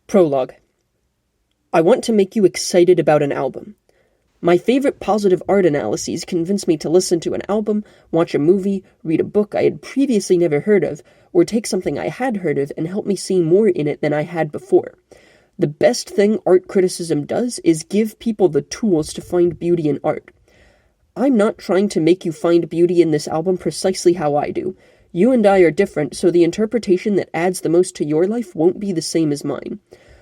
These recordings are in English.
Prologue. I want to make you excited about an album. My favorite positive art analyses convince me to listen to an album, watch a movie, read a book I had previously never heard of, or take something I had heard of and help me see more in it than I had before. The best thing art criticism does is give people the tools to find beauty in art. I'm not trying to make you find beauty in this album precisely how I do. You and I are different, so the interpretation that adds the most to your life won't be the same as mine.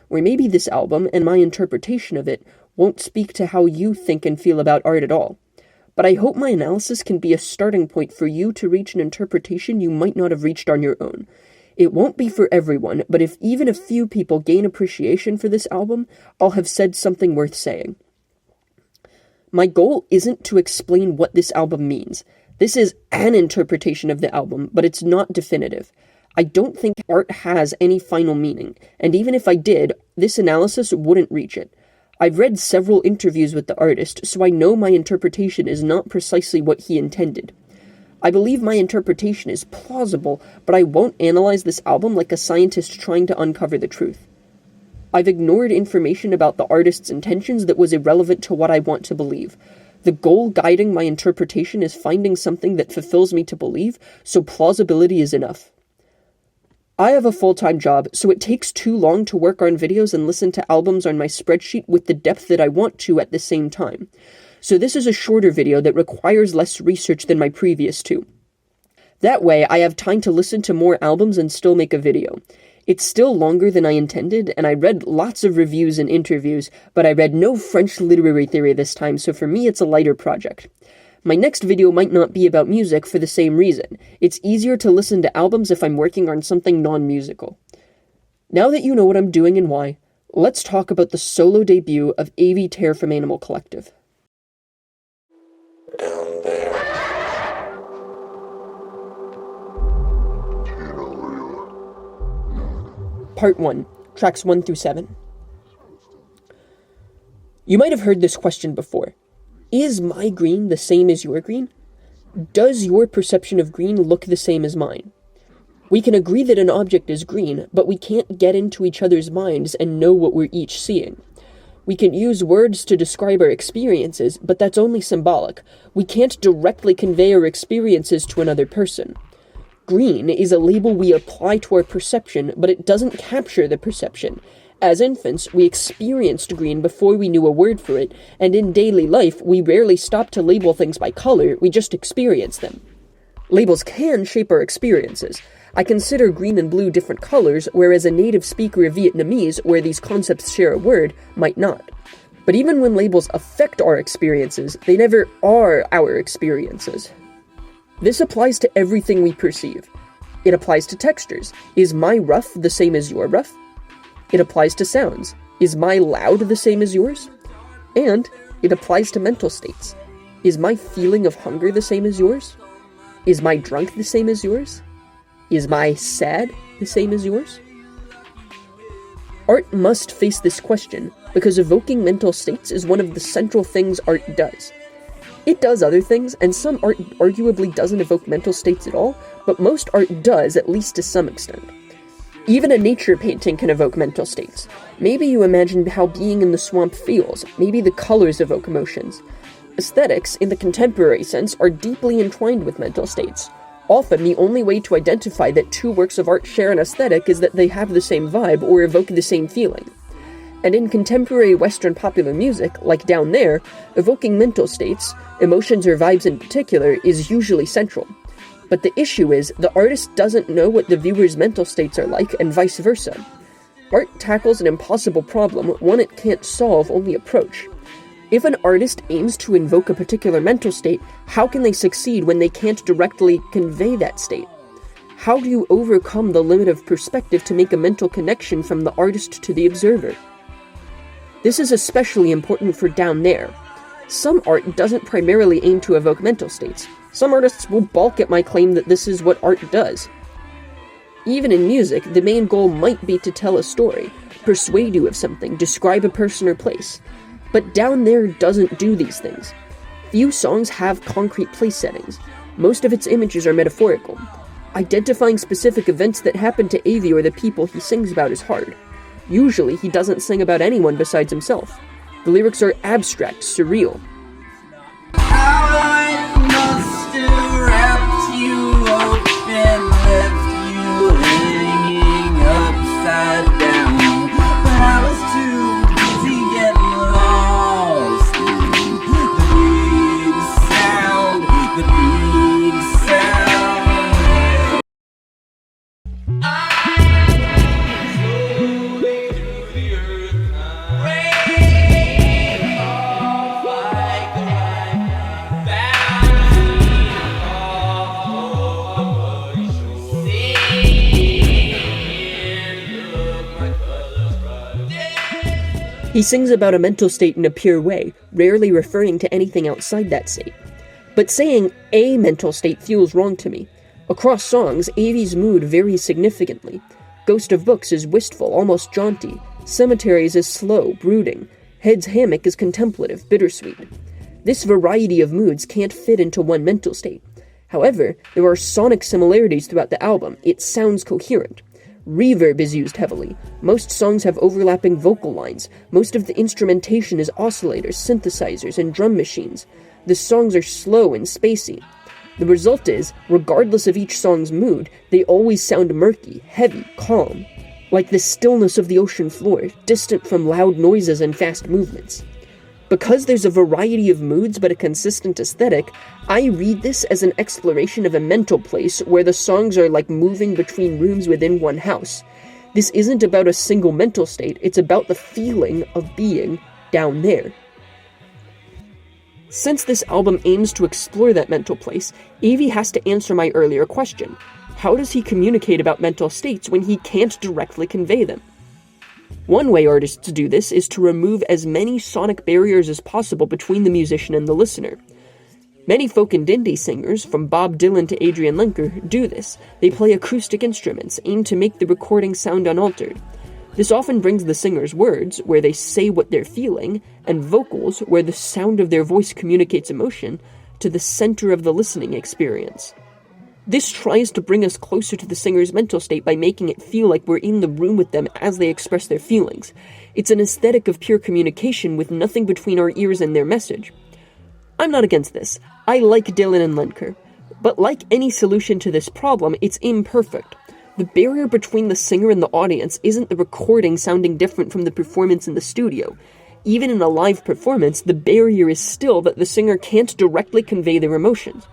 Or maybe this album, and my interpretation of it, won't speak to how you think and feel about art at all. But I hope my analysis can be a starting point for you to reach an interpretation you might not have reached on your own. It won't be for everyone, but if even a few people gain appreciation for this album, I'll have said something worth saying. My goal isn't to explain what this album means. This is an interpretation of the album, but it's not definitive. I don't think art has any final meaning, and even if I did, this analysis wouldn't reach it. I've read several interviews with the artist, so I know my interpretation is not precisely what he intended. I believe my interpretation is plausible, but I won't analyze this album like a scientist trying to uncover the truth. I've ignored information about the artist's intentions that was irrelevant to what I want to believe. The goal guiding my interpretation is finding something that fulfills me to believe, so plausibility is enough. I have a full-time job, so it takes too long to work on videos and listen to albums on my spreadsheet with the depth that I want to at the same time. So this is a shorter video that requires less research than my previous two. That way, I have time to listen to more albums and still make a video. It's still longer than I intended, and I read lots of reviews and interviews, but I read no French literary theory this time, so for me it's a lighter project. My next video might not be about music for the same reason. It's easier to listen to albums if I'm working on something non-musical. Now that you know what I'm doing and why, let's talk about the solo debut of Avey, Tare from Animal Collective. Down there. Part 1, tracks 1 through 7. You might have heard this question before. Is my green the same as your green? Does your perception of green look the same as mine? We can agree that an object is green, but we can't get into each other's minds and know what we're each seeing. We can use words to describe our experiences, but that's only symbolic. We can't directly convey our experiences to another person. Green is a label we apply to our perception, but it doesn't capture the perception. As infants, we experienced green before we knew a word for it, and in daily life, we rarely stop to label things by color, we just experience them. Labels can shape our experiences. I consider green and blue different colors, whereas a native speaker of Vietnamese, where these concepts share a word, might not. But even when labels affect our experiences, they never are our experiences. This applies to everything we perceive. It applies to textures. Is my rough the same as your rough? It applies to sounds. Is my loud the same as yours? And it applies to mental states. Is my feeling of hunger the same as yours? Is my drunk the same as yours? Is my sad the same as yours? Art must face this question because evoking mental states is one of the central things art does. It does other things, and some art arguably doesn't evoke mental states at all, but most art does, at least to some extent. Even a nature painting can evoke mental states. Maybe you imagine how being in the swamp feels. Maybe the colors evoke emotions. Aesthetics, in the contemporary sense, are deeply entwined with mental states. Often, the only way to identify that two works of art share an aesthetic is that they have the same vibe or evoke the same feeling. And in contemporary Western popular music, like Down There, evoking mental states, emotions or vibes in particular, is usually central. But the issue is, the artist doesn't know what the viewer's mental states are like, and vice versa. Art tackles an impossible problem, one it can't solve, only approach. If an artist aims to invoke a particular mental state, how can they succeed when they can't directly convey that state? How do you overcome the limit of perspective to make a mental connection from the artist to the observer? This is especially important for Down There. Some art doesn't primarily aim to evoke mental states. Some artists will balk at my claim that this is what art does. Even in music, the main goal might be to tell a story, persuade you of something, describe a person or place. But Down There doesn't do these things. Few songs have concrete place settings. Most of its images are metaphorical. Identifying specific events that happen to Avey or the people he sings about is hard. Usually, he doesn't sing about anyone besides himself. The lyrics are abstract, surreal. I must have wrapped you up and left you hanging upside down, but I was too busy getting lost in the big sound, the big sound. Slowly through the earth, rain off like a light, bouncing off a muddy shore. Singing, look, my colors bright. He sings about a mental state in a pure way, rarely referring to anything outside that state. But saying a mental state feels wrong to me. Across songs, Avey's mood varies significantly. Ghost of Books is wistful, almost jaunty. Cemeteries is slow, brooding. Head's Hammock is contemplative, bittersweet. This variety of moods can't fit into one mental state. However, there are sonic similarities throughout the album. It sounds coherent. Reverb is used heavily. Most songs have overlapping vocal lines. Most of the instrumentation is oscillators, synthesizers, and drum machines. The songs are slow and spacey. The result is, regardless of each song's mood, they always sound murky, heavy, calm, like the stillness of the ocean floor, distant from loud noises and fast movements. Because there's a variety of moods but a consistent aesthetic, I read this as an exploration of a mental place where the songs are like moving between rooms within one house. This isn't about a single mental state, it's about the feeling of being down there. Since this album aims to explore that mental place, Avey has to answer my earlier question. How does he communicate about mental states when he can't directly convey them? One way artists do this is to remove as many sonic barriers as possible between the musician and the listener. Many folk and indie singers, from Bob Dylan to Adrian Lenker, do this. They play acoustic instruments, aimed to make the recording sound unaltered. This often brings the singer's words, where they say what they're feeling, and vocals, where the sound of their voice communicates emotion, to the center of the listening experience. This tries to bring us closer to the singer's mental state by making it feel like we're in the room with them as they express their feelings. It's an aesthetic of pure communication with nothing between our ears and their message. I'm not against this. I like Dylan and Lenker. But like any solution to this problem, it's imperfect. The barrier between the singer and the audience isn't the recording sounding different from the performance in the studio. Even in a live performance, the barrier is still that the singer can't directly convey their emotions.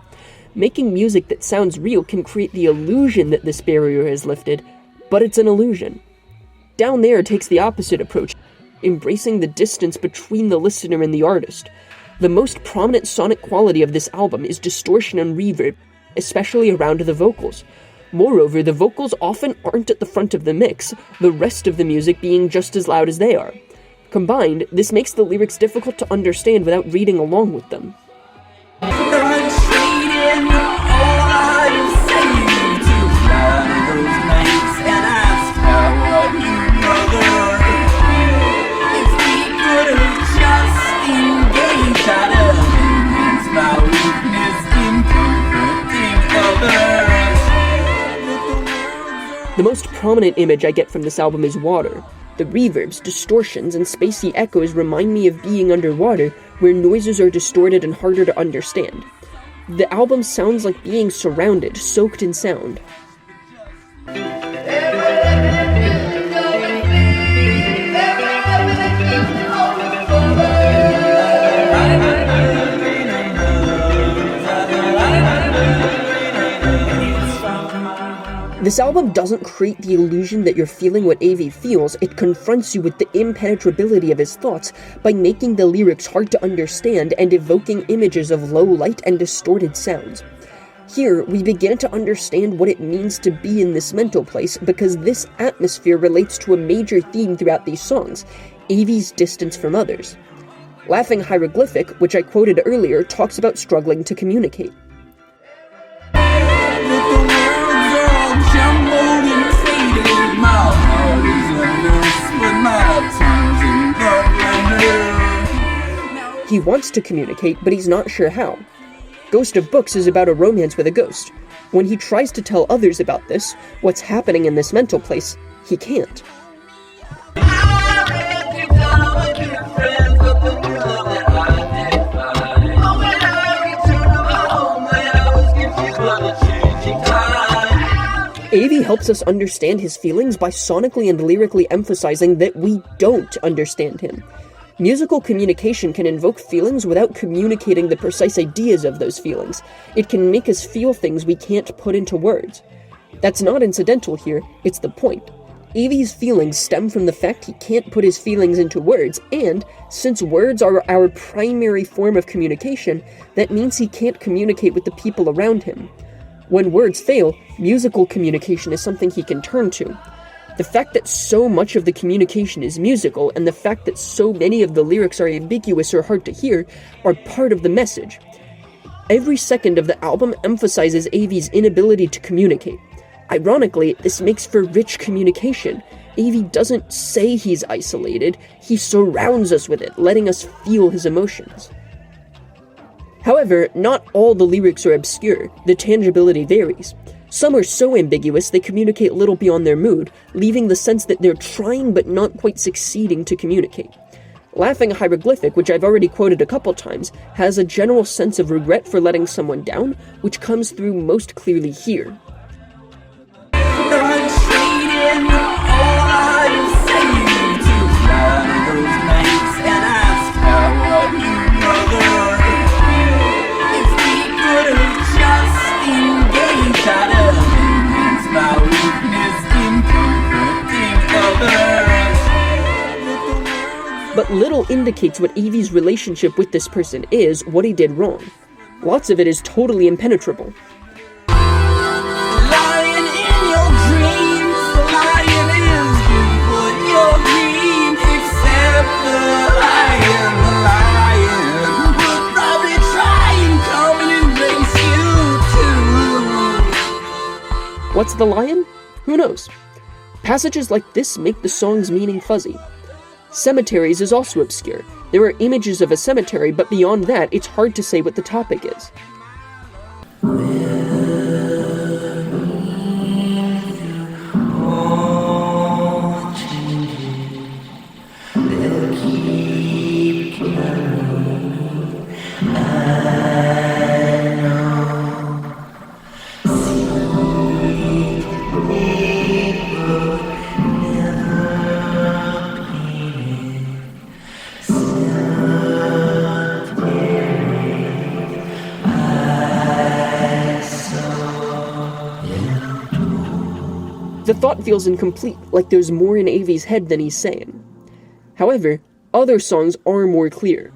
Making music that sounds real can create the illusion that this barrier is lifted, but it's an illusion. Down There takes the opposite approach, embracing the distance between the listener and the artist. The most prominent sonic quality of this album is distortion and reverb, especially around the vocals. Moreover, the vocals often aren't at the front of the mix, the rest of the music being just as loud as they are. Combined, this makes the lyrics difficult to understand without reading along with them. The most prominent image I get from this album is water. The reverbs, distortions, and spacey echoes remind me of being underwater, where noises are distorted and harder to understand. The album sounds like being surrounded, soaked in sound. This album doesn't create the illusion that you're feeling what Avey feels, it confronts you with the impenetrability of his thoughts by making the lyrics hard to understand and evoking images of low light and distorted sounds. Here, we begin to understand what it means to be in this mental place because this atmosphere relates to a major theme throughout these songs, Avey's distance from others. Laughing Hieroglyphic, which I quoted earlier, talks about struggling to communicate. He wants to communicate, but he's not sure how. Ghost of Books is about a romance with a ghost. When he tries to tell others about this, what's happening in this mental place, he can't. Avey helps us understand his feelings by sonically and lyrically emphasizing that we don't understand him. Musical communication can invoke feelings without communicating the precise ideas of those feelings. It can make us feel things we can't put into words. That's not incidental here, it's the point. Avey's feelings stem from the fact he can't put his feelings into words, and, since words are our primary form of communication, that means he can't communicate with the people around him. When words fail, musical communication is something he can turn to. The fact that so much of the communication is musical, and the fact that so many of the lyrics are ambiguous or hard to hear, are part of the message. Every second of the album emphasizes Avey's inability to communicate. Ironically, this makes for rich communication. Avey doesn't say he's isolated, he surrounds us with it, letting us feel his emotions. However, not all the lyrics are obscure, the tangibility varies. Some are so ambiguous they communicate little beyond their mood, leaving the sense that they're trying but not quite succeeding to communicate. Laughing Hieroglyphic, which I've already quoted a couple times, has a general sense of regret for letting someone down, which comes through most clearly here. But little indicates what Avey's relationship with this person is, what he did wrong. Lots of it is totally impenetrable. Lying in your dreams, lying is good for your dreams, except the lion will probably try and come and embrace you too. What's the lion? Who knows? Passages like this make the song's meaning fuzzy. Cemeteries is also obscure. There are images of a cemetery, but beyond that, it's hard to say what the topic is. The thought feels incomplete, like there's more in Avey's head than he's saying. However, other songs are more clear.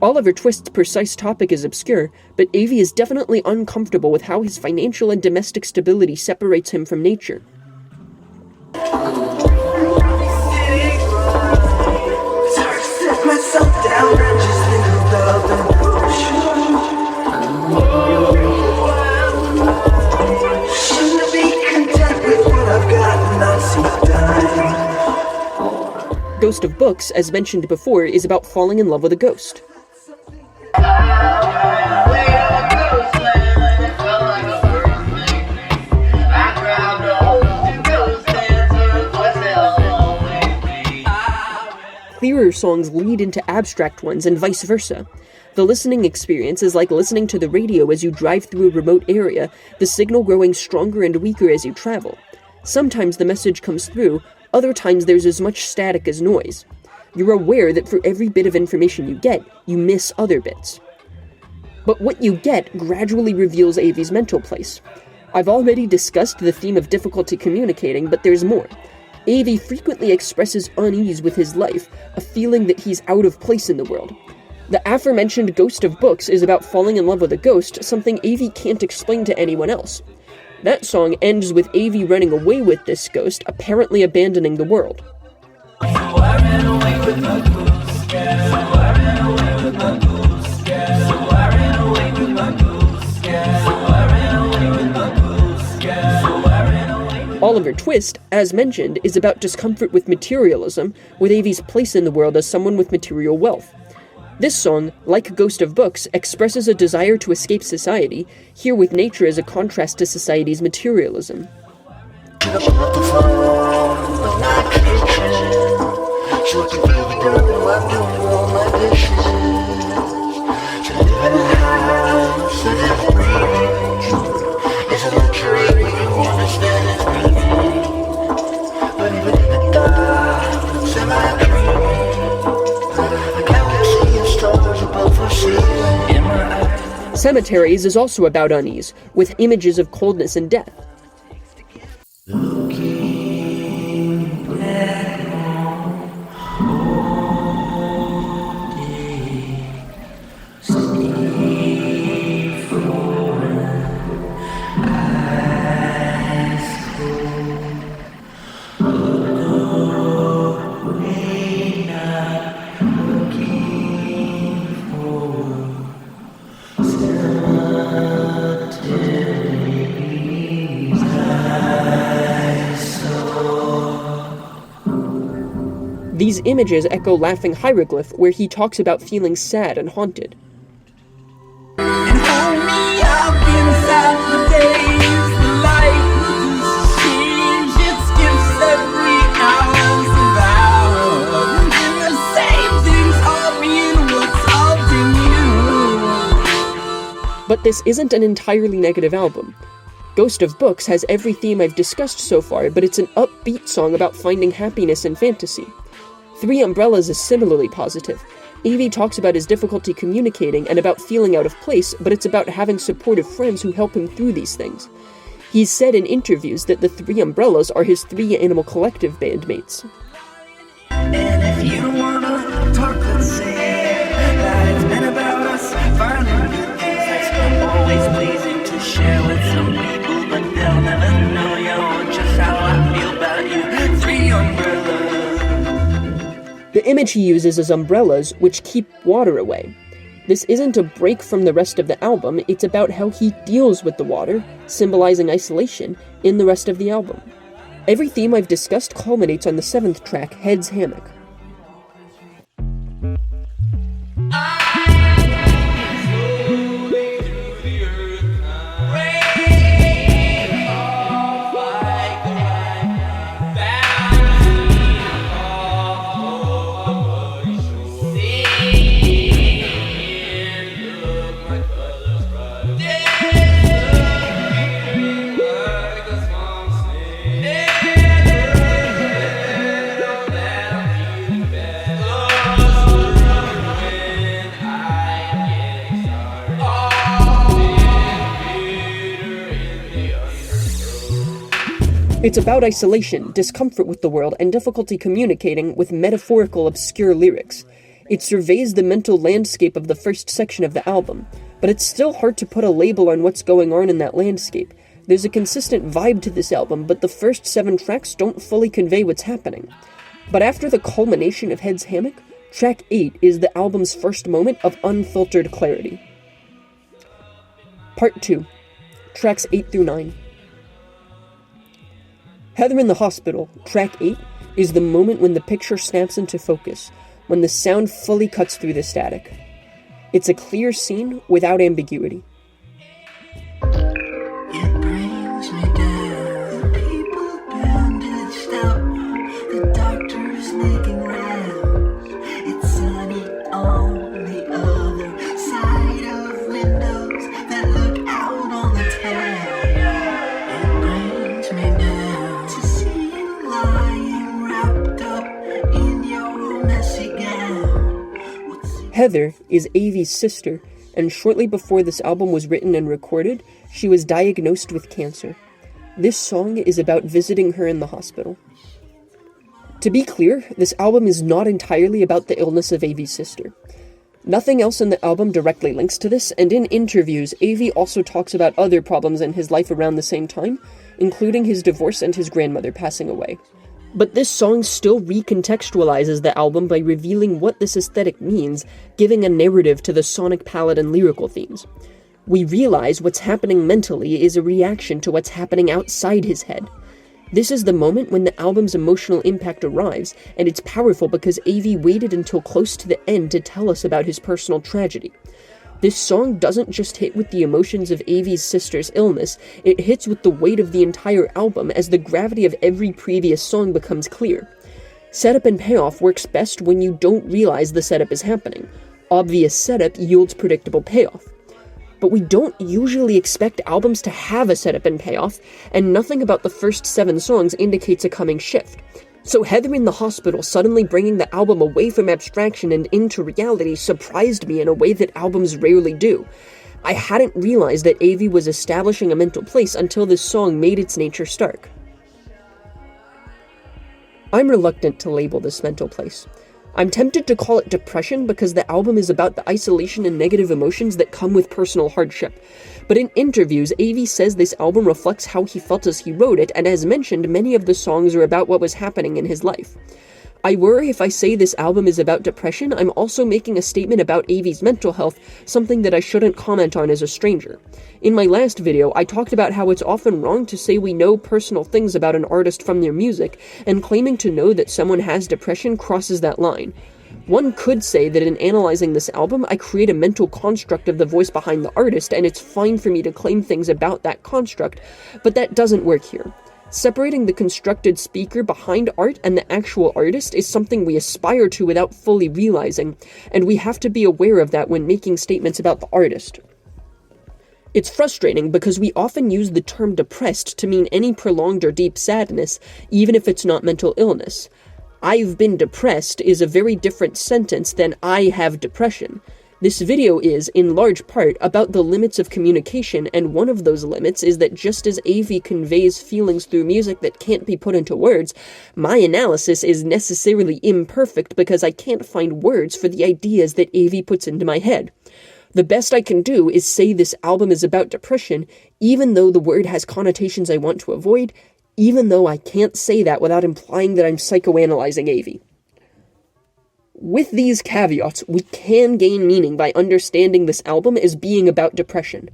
Oliver Twist's precise topic is obscure, but Avey is definitely uncomfortable with how his financial and domestic stability separates him from nature. Ghost of Books, as mentioned before, is about falling in love with a ghost. Clearer songs lead into abstract ones and vice versa. The listening experience is like listening to the radio as you drive through a remote area, the signal growing stronger and weaker as you travel. Sometimes the message comes through, other times there's as much static as noise. You're aware that for every bit of information you get, you miss other bits. But what you get gradually reveals Avey's mental place. I've already discussed the theme of difficulty communicating, but there's more. Avey frequently expresses unease with his life, a feeling that he's out of place in the world. The aforementioned Ghost of Books is about falling in love with a ghost, something Avey can't explain to anyone else. That song ends with Avey running away with this ghost, apparently abandoning the world. Oliver Twist, as mentioned, is about discomfort with materialism, with Avey's place in the world as someone with material wealth. This song, like Ghost of Books, expresses a desire to escape society, here with nature as a contrast to society's materialism. It's a luxury, we don't understand it. Cemeteries is also about unease, with images of coldness and death. These images echo Laughing Hieroglyph, where he talks about feeling sad and haunted. And homie, I've been sad for days. The light has changed. It skips every hour's devour. And the same things haunt me and what's haunting you. But this isn't an entirely negative album. Ghost of Books has every theme I've discussed so far, but it's an upbeat song about finding happiness in fantasy. Three Umbrellas is similarly positive. Avey talks about his difficulty communicating and about feeling out of place, but it's about having supportive friends who help him through these things. He's said in interviews that the Three Umbrellas are his Three Animal Collective bandmates. And if you wanna talk, let's say life's been about us finding good things that's always pleasing to share with some people, but they'll never know, just how I feel about you. Three umbrellas. The image he uses is umbrellas, which keep water away. This isn't a break from the rest of the album, it's about how he deals with the water, symbolizing isolation, in the rest of the album. Every theme I've discussed culminates on the 7th track, Head's Hammock. It's about isolation, discomfort with the world, and difficulty communicating with metaphorical, obscure lyrics. It surveys the mental landscape of the first section of the album, but it's still hard to put a label on what's going on in that landscape. There's a consistent vibe to this album, but the first 7 tracks don't fully convey what's happening. But after the culmination of Head's Hammock, track 8 is the album's first moment of unfiltered clarity. Part 2, tracks 8 through 9. Heather in the Hospital, track 8, is the moment when the picture snaps into focus, when the sound fully cuts through the static. It's a clear scene without ambiguity. It brings me down. People bandaged up. The doctor's making rounds. It's sunny on the other side of windows that look out on the town. It brings me down to see you lying wrapped up in your messy gown. Heather is Avey's sister, and shortly before this album was written and recorded, she was diagnosed with cancer. This song is about visiting her in the hospital. To be clear, this album is not entirely about the illness of Avey's sister. Nothing else in the album directly links to this, and in interviews, Avey also talks about other problems in his life around the same time, including his divorce and his grandmother passing away. But this song still recontextualizes the album by revealing what this aesthetic means, giving a narrative to the sonic palette and lyrical themes. We realize what's happening mentally is a reaction to what's happening outside his head. This is the moment when the album's emotional impact arrives, and it's powerful because Avey waited until close to the end to tell us about his personal tragedy. This song doesn't just hit with the emotions of Avey's sister's illness, it hits with the weight of the entire album as the gravity of every previous song becomes clear. Setup and payoff works best when you don't realize the setup is happening. Obvious setup yields predictable payoff. But we don't usually expect albums to have a setup and payoff, and nothing about the first 7 songs indicates a coming shift. So Heather in the Hospital suddenly bringing the album away from abstraction and into reality surprised me in a way that albums rarely do. I hadn't realized that Avey was establishing a mental place until this song made its nature stark. I'm reluctant to label this mental place. I'm tempted to call it depression because the album is about the isolation and negative emotions that come with personal hardship. But in interviews, Avey says this album reflects how he felt as he wrote it, and as mentioned, many of the songs are about what was happening in his life. I worry if I say this album is about depression, I'm also making a statement about Avey's mental health, something that I shouldn't comment on as a stranger. In my last video, I talked about how it's often wrong to say we know personal things about an artist from their music, and claiming to know that someone has depression crosses that line. One could say that in analyzing this album, I create a mental construct of the voice behind the artist, and it's fine for me to claim things about that construct, but that doesn't work here. Separating the constructed speaker behind art and the actual artist is something we aspire to without fully realizing, and we have to be aware of that when making statements about the artist. It's frustrating because we often use the term depressed to mean any prolonged or deep sadness, even if it's not mental illness. I've been depressed is a very different sentence than I have depression. This video is, in large part, about the limits of communication, and one of those limits is that just as Avey conveys feelings through music that can't be put into words, my analysis is necessarily imperfect because I can't find words for the ideas that Avey puts into my head. The best I can do is say this album is about depression, even though the word has connotations I want to avoid, even though I can't say that without implying that I'm psychoanalyzing Avey. With these caveats, we can gain meaning by understanding this album as being about depression.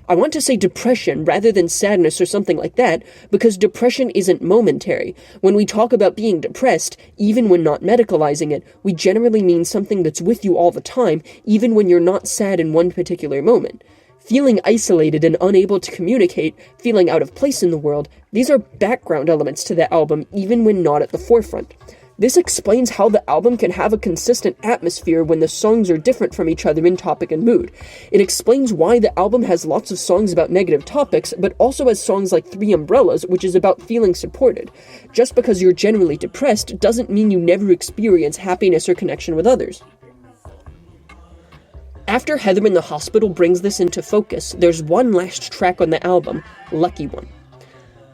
I want to say depression rather than sadness or something like that, because depression isn't momentary. When we talk about being depressed, even when not medicalizing it, we generally mean something that's with you all the time, even when you're not sad in one particular moment. Feeling isolated and unable to communicate, feeling out of place in the world, these are background elements to the album, even when not at the forefront. This explains how the album can have a consistent atmosphere when the songs are different from each other in topic and mood. It explains why the album has lots of songs about negative topics, but also has songs like Three Umbrellas, which is about feeling supported. Just because you're generally depressed doesn't mean you never experience happiness or connection with others. After Heather in the Hospital brings this into focus, there's one last track on the album, Lucky One.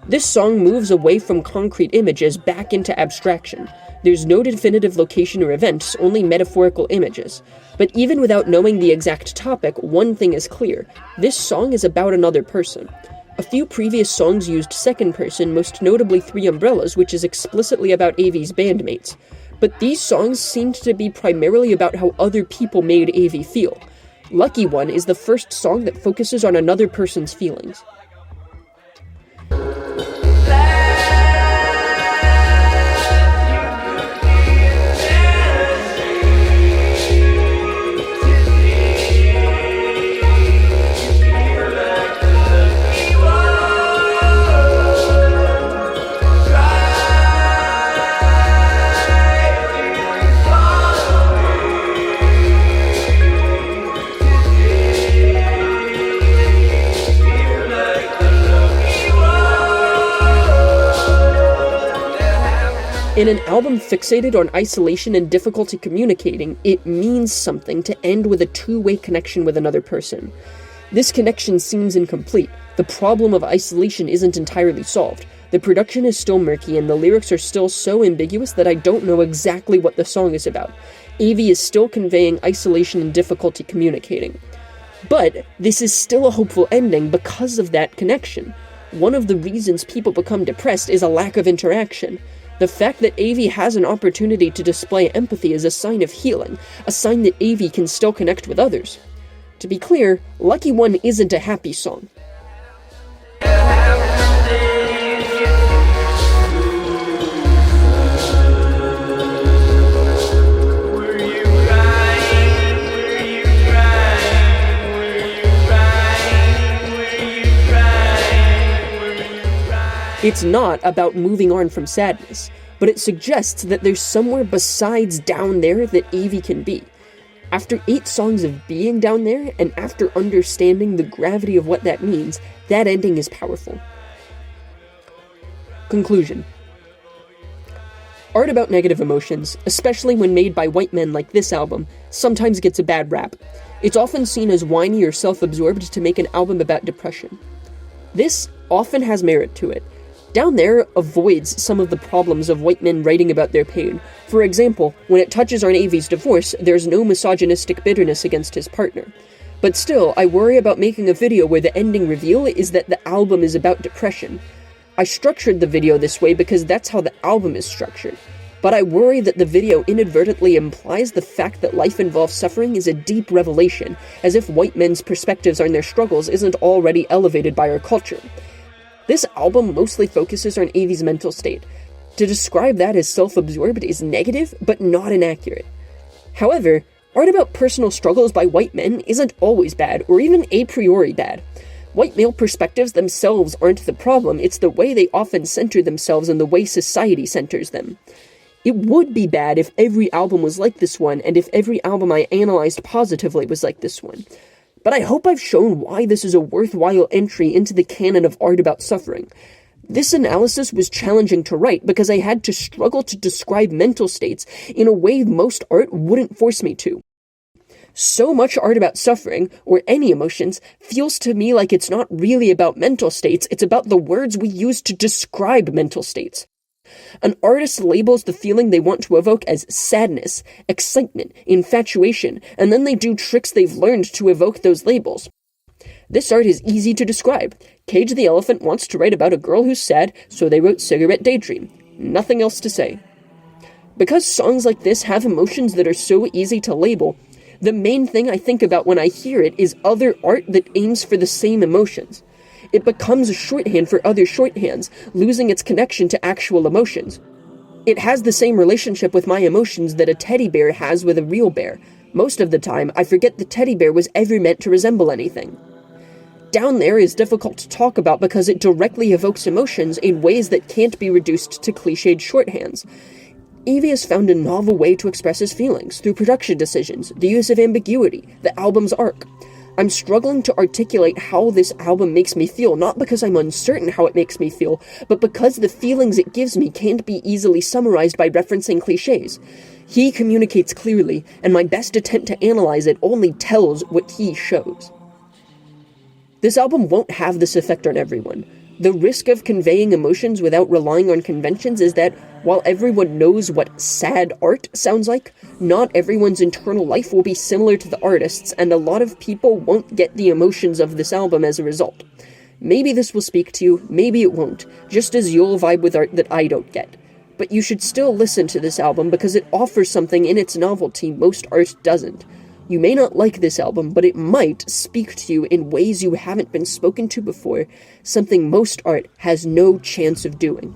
This song moves away from concrete images back into abstraction. There's no definitive location or events, only metaphorical images. But even without knowing the exact topic, one thing is clear. This song is about another person. A few previous songs used second person, most notably Three Umbrellas, which is explicitly about Avey's bandmates. But these songs seemed to be primarily about how other people made Avey feel. Lucky One is the first song that focuses on another person's feelings. In an album fixated on isolation and difficulty communicating, it means something to end with a two-way connection with another person. This connection seems incomplete. The problem of isolation isn't entirely solved. The production is still murky, and the lyrics are still so ambiguous that I don't know exactly what the song is about. Avey is still conveying isolation and difficulty communicating. But this is still a hopeful ending because of that connection. One of the reasons people become depressed is a lack of interaction. The fact that Avey has an opportunity to display empathy is a sign of healing, a sign that Avey can still connect with others. To be clear, Lucky One isn't a happy song. It's not about moving on from sadness, but it suggests that there's somewhere besides down there that Avey can be. After 8 songs of being down there, and after understanding the gravity of what that means, that ending is powerful. Conclusion. Art about negative emotions, especially when made by white men like this album, sometimes gets a bad rap. It's often seen as whiny or self-absorbed to make an album about depression. This often has merit to it. Down There avoids some of the problems of white men writing about their pain. For example, when it touches on Avey's divorce, there's no misogynistic bitterness against his partner. But still, I worry about making a video where the ending reveal is that the album is about depression. I structured the video this way because that's how the album is structured. But I worry that the video inadvertently implies the fact that life involves suffering is a deep revelation, as if white men's perspectives on their struggles isn't already elevated by our culture. This album mostly focuses on Avey's mental state. To describe that as self-absorbed is negative, but not inaccurate. However, art about personal struggles by white men isn't always bad, or even a priori bad. White male perspectives themselves aren't the problem, it's the way they often center themselves and the way society centers them. It would be bad if every album was like this one, and if every album I analyzed positively was like this one. But I hope I've shown why this is a worthwhile entry into the canon of art about suffering. This analysis was challenging to write because I had to struggle to describe mental states in a way most art wouldn't force me to. So much art about suffering, or any emotions, feels to me like it's not really about mental states, it's about the words we use to describe mental states. An artist labels the feeling they want to evoke as sadness, excitement, infatuation, and then they do tricks they've learned to evoke those labels. This art is easy to describe. Cage the Elephant wants to write about a girl who's sad, so they wrote Cigarette Daydream. Nothing else to say. Because songs like this have emotions that are so easy to label, the main thing I think about when I hear it is other art that aims for the same emotions. It becomes a shorthand for other shorthands, losing its connection to actual emotions. It has the same relationship with my emotions that a teddy bear has with a real bear. Most of the time, I forget the teddy bear was ever meant to resemble anything. Down There is difficult to talk about because it directly evokes emotions in ways that can't be reduced to cliched shorthands. Avey has found a novel way to express his feelings through production decisions, the use of ambiguity, the album's arc. I'm struggling to articulate how this album makes me feel, not because I'm uncertain how it makes me feel, but because the feelings it gives me can't be easily summarized by referencing cliches. He communicates clearly, and my best attempt to analyze it only tells what he shows. This album won't have this effect on everyone. The risk of conveying emotions without relying on conventions is that, while everyone knows what sad art sounds like, not everyone's internal life will be similar to the artist's, and a lot of people won't get the emotions of this album as a result. Maybe this will speak to you, maybe it won't, just as you'll vibe with art that I don't get. But you should still listen to this album because it offers something in its novelty most art doesn't. You may not like this album, but it might speak to you in ways you haven't been spoken to before, something most art has no chance of doing.